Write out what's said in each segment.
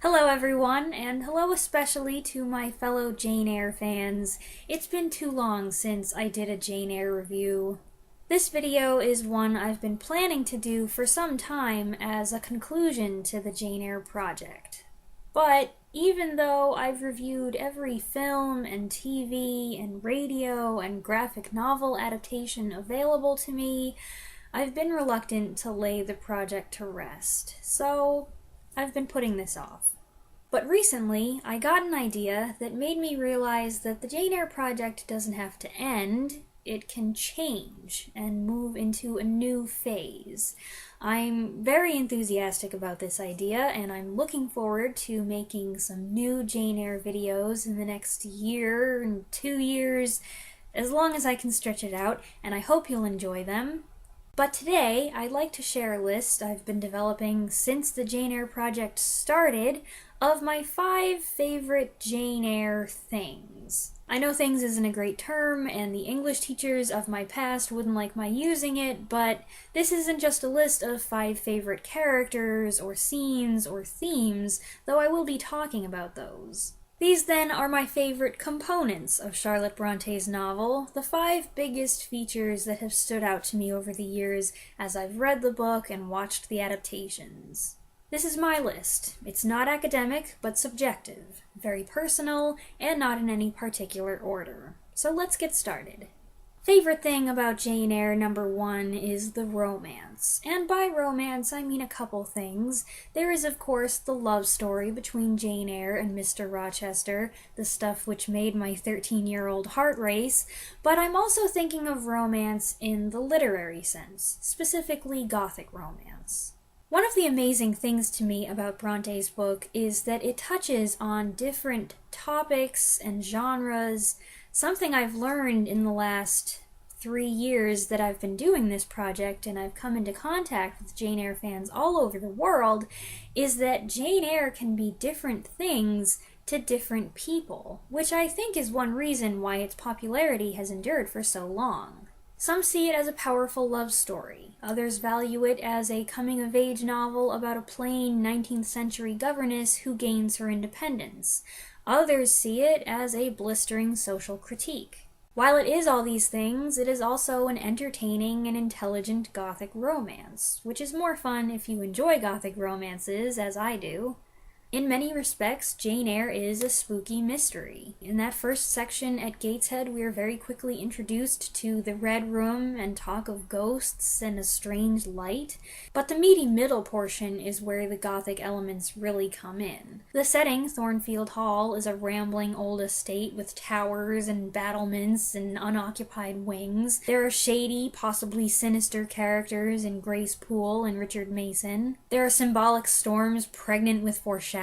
Hello everyone, and hello especially to my fellow Jane Eyre fans. It's been too long since I did a Jane Eyre review. This video is one I've been planning to do for some time as a conclusion to the Jane Eyre Project. But even though I've reviewed every film and TV and radio and graphic novel adaptation available to me, I've been reluctant to lay the project to rest, so I've been putting this off. But recently, I got an idea that made me realize that the Jane Eyre Project doesn't have to end, it can change and move into a new phase. I'm very enthusiastic about this idea, and I'm looking forward to making some new Jane Eyre videos in the next year and 2 years, as long as I can stretch it out, and I hope you'll enjoy them. But today, I'd like to share a list I've been developing since the Jane Eyre Project started of my 5 favorite Jane Eyre things. I know things isn't a great term, and the English teachers of my past wouldn't like my using it, but this isn't just a list of 5 favorite characters, or scenes, or themes, though I will be talking about those. These then are my favorite components of Charlotte Bronte's novel, the 5 biggest features that have stood out to me over the years as I've read the book and watched the adaptations. This is my list. It's not academic, but subjective, very personal, and not in any particular order. So let's get started. Favorite thing about Jane Eyre number 1 is the romance. And by romance, I mean a couple things. There is, of course, the love story between Jane Eyre and Mr. Rochester, the stuff which made my 13-year-old heart race, but I'm also thinking of romance in the literary sense, specifically Gothic romance. One of the amazing things to me about Bronte's book is that it touches on different topics and genres. Something I've learned in the last 3 years that I've been doing this project and I've come into contact with Jane Eyre fans all over the world is that Jane Eyre can be different things to different people, which I think is one reason why its popularity has endured for so long. Some see it as a powerful love story. Others value it as a coming-of-age novel about a plain 19th century governess who gains her independence. Others see it as a blistering social critique. While it is all these things, it is also an entertaining and intelligent Gothic romance, which is more fun if you enjoy Gothic romances, as I do. In many respects, Jane Eyre is a spooky mystery. In that first section at Gateshead, we are very quickly introduced to the Red Room and talk of ghosts and a strange light, but the meaty middle portion is where the Gothic elements really come in. The setting, Thornfield Hall, is a rambling old estate with towers and battlements and unoccupied wings. There are shady, possibly sinister characters in Grace Poole and Richard Mason. There are symbolic storms pregnant with foreshadowing.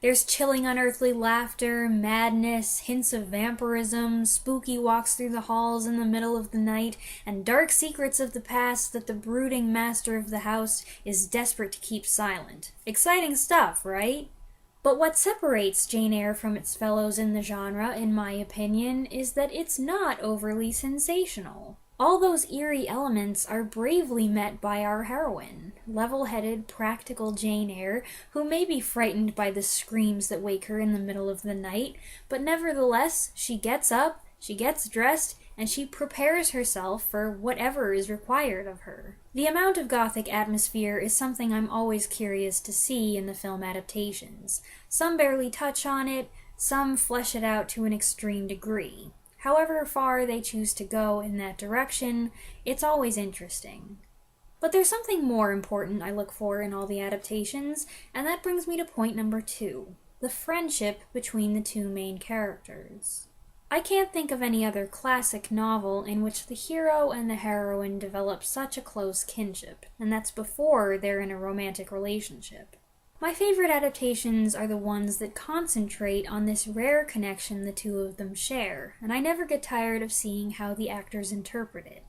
There's chilling unearthly laughter, madness, hints of vampirism, spooky walks through the halls in the middle of the night, and dark secrets of the past that the brooding master of the house is desperate to keep silent. Exciting stuff, right? But what separates Jane Eyre from its fellows in the genre, in my opinion, is that it's not overly sensational. All those eerie elements are bravely met by our heroine, level-headed, practical Jane Eyre, who may be frightened by the screams that wake her in the middle of the night, but nevertheless, she gets up, she gets dressed, and she prepares herself for whatever is required of her. The amount of Gothic atmosphere is something I'm always curious to see in the film adaptations. Some barely touch on it, some flesh it out to an extreme degree. However far they choose to go in that direction, it's always interesting. But there's something more important I look for in all the adaptations, and that brings me to point number 2, the friendship between the 2 main characters. I can't think of any other classic novel in which the hero and the heroine develop such a close kinship, and that's before they're in a romantic relationship. My favorite adaptations are the ones that concentrate on this rare connection the 2 of them share, and I never get tired of seeing how the actors interpret it.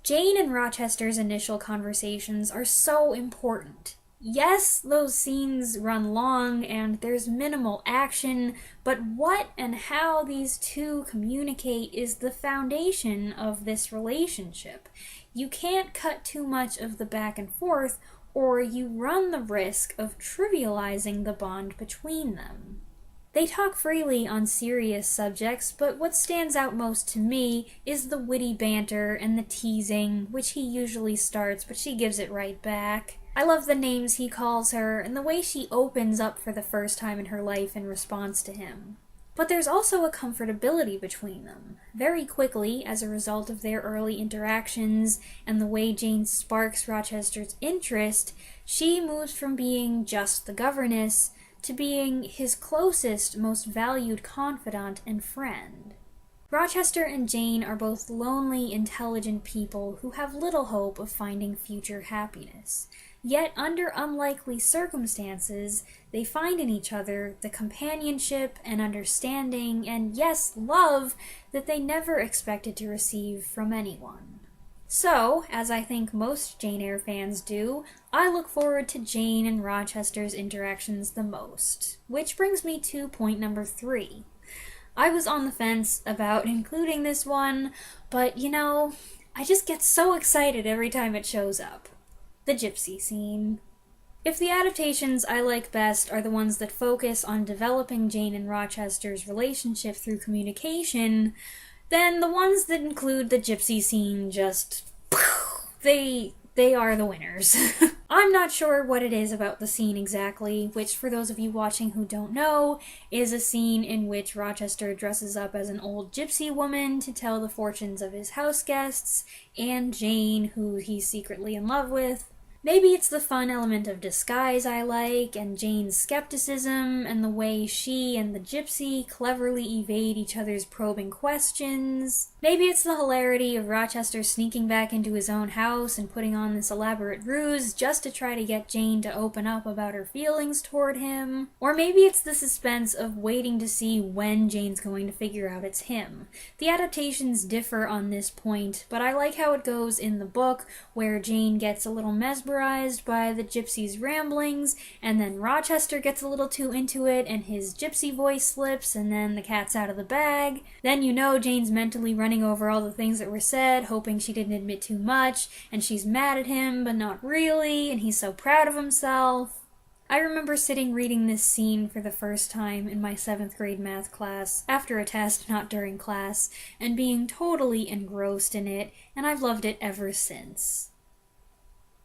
Jane and Rochester's initial conversations are so important. Yes, those scenes run long and there's minimal action, but what and how these 2 communicate is the foundation of this relationship. You can't cut too much of the back and forth, or you run the risk of trivializing the bond between them. They talk freely on serious subjects, but what stands out most to me is the witty banter and the teasing, which he usually starts, but she gives it right back. I love the names he calls her, and the way she opens up for the first time in her life in response to him. But there's also a comfortability between them. Very quickly, as a result of their early interactions and the way Jane sparks Rochester's interest, she moves from being just the governess to being his closest, most valued confidant and friend. Rochester and Jane are both lonely, intelligent people who have little hope of finding future happiness. Yet, under unlikely circumstances, they find in each other the companionship and understanding and, yes, love that they never expected to receive from anyone. So, as I think most Jane Eyre fans do, I look forward to Jane and Rochester's interactions the most. Which brings me to point number 3. I was on the fence about including this one, but I just get so excited every time it shows up. The gypsy scene. If the adaptations I like best are the ones that focus on developing Jane and Rochester's relationship through communication, then the ones that include the gypsy scene just... they are the winners. I'm not sure what it is about the scene exactly, which for those of you watching who don't know, is a scene in which Rochester dresses up as an old gypsy woman to tell the fortunes of his house guests, and Jane, who he's secretly in love with. Maybe it's the fun element of disguise I like, and Jane's skepticism, and the way she and the gypsy cleverly evade each other's probing questions. Maybe it's the hilarity of Rochester sneaking back into his own house and putting on this elaborate ruse just to try to get Jane to open up about her feelings toward him. Or maybe it's the suspense of waiting to see when Jane's going to figure out it's him. The adaptations differ on this point, but I like how it goes in the book, where Jane gets a little mesmerized by the gypsy's ramblings, and then Rochester gets a little too into it, and his gypsy voice slips, and then the cat's out of the bag. Then Jane's mentally running over all the things that were said, hoping she didn't admit too much, and she's mad at him, but not really, and he's so proud of himself. I remember sitting reading this scene for the first time in my 7th grade math class, after a test, not during class, and being totally engrossed in it, and I've loved it ever since.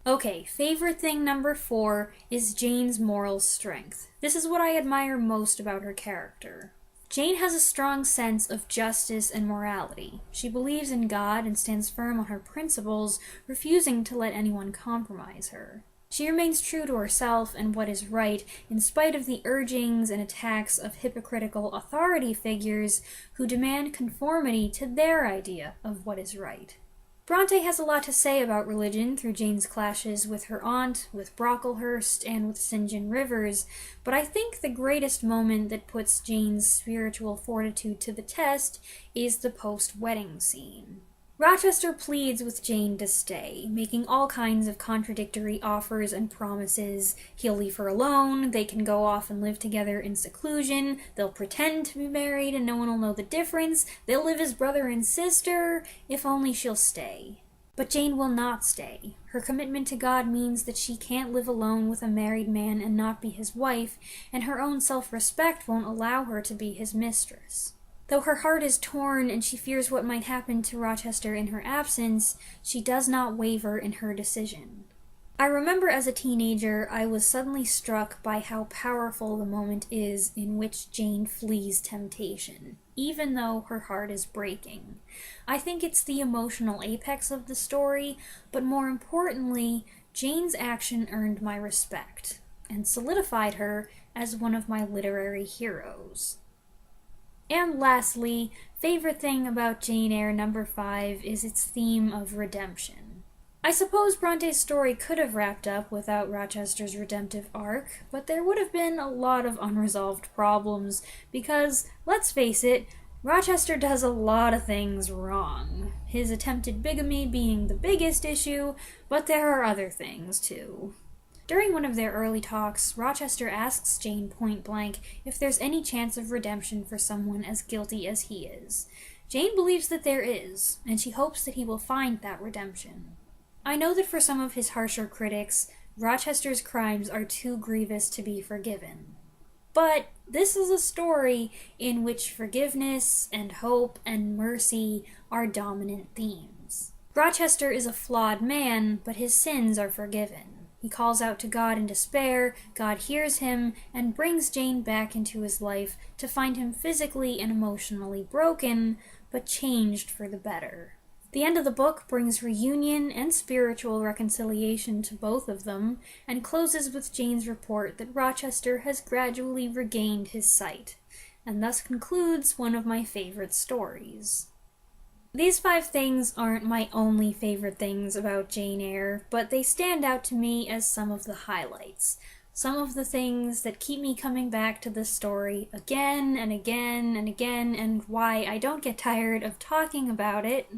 Okay, favorite thing number 4 is Jane's moral strength. This is what I admire most about her character. Jane has a strong sense of justice and morality. She believes in God and stands firm on her principles, refusing to let anyone compromise her. She remains true to herself and what is right, in spite of the urgings and attacks of hypocritical authority figures who demand conformity to their idea of what is right. Bronte has a lot to say about religion through Jane's clashes with her aunt, with Brocklehurst, and with St. John Rivers, but I think the greatest moment that puts Jane's spiritual fortitude to the test is the post-wedding scene. Rochester pleads with Jane to stay, making all kinds of contradictory offers and promises. He'll leave her alone, they can go off and live together in seclusion, they'll pretend to be married and no one will know the difference, they'll live as brother and sister, if only she'll stay. But Jane will not stay. Her commitment to God means that she can't live alone with a married man and not be his wife, and her own self-respect won't allow her to be his mistress. Though her heart is torn and she fears what might happen to Rochester in her absence, she does not waver in her decision. I remember as a teenager, I was suddenly struck by how powerful the moment is in which Jane flees temptation, even though her heart is breaking. I think it's the emotional apex of the story, but more importantly, Jane's action earned my respect, and solidified her as one of my literary heroes. And lastly, favorite thing about Jane Eyre number 5 is its theme of redemption. I suppose Bronte's story could have wrapped up without Rochester's redemptive arc, but there would have been a lot of unresolved problems, because, let's face it, Rochester does a lot of things wrong. His attempted bigamy being the biggest issue, but there are other things too. During one of their early talks, Rochester asks Jane point-blank if there's any chance of redemption for someone as guilty as he is. Jane believes that there is, and she hopes that he will find that redemption. I know that for some of his harsher critics, Rochester's crimes are too grievous to be forgiven. But this is a story in which forgiveness and hope and mercy are dominant themes. Rochester is a flawed man, but his sins are forgiven. He calls out to God in despair, God hears him, and brings Jane back into his life to find him physically and emotionally broken, but changed for the better. The end of the book brings reunion and spiritual reconciliation to both of them, and closes with Jane's report that Rochester has gradually regained his sight, and thus concludes one of my favorite stories. These 5 things aren't my only favorite things about Jane Eyre, but they stand out to me as some of the highlights. Some of the things that keep me coming back to this story again and again and again, and why I don't get tired of talking about it.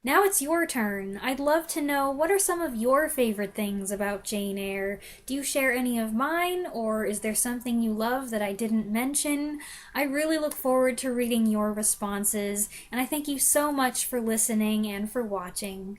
Now it's your turn. I'd love to know, what are some of your favorite things about Jane Eyre? Do you share any of mine, or is there something you love that I didn't mention? I really look forward to reading your responses, and I thank you so much for listening and for watching.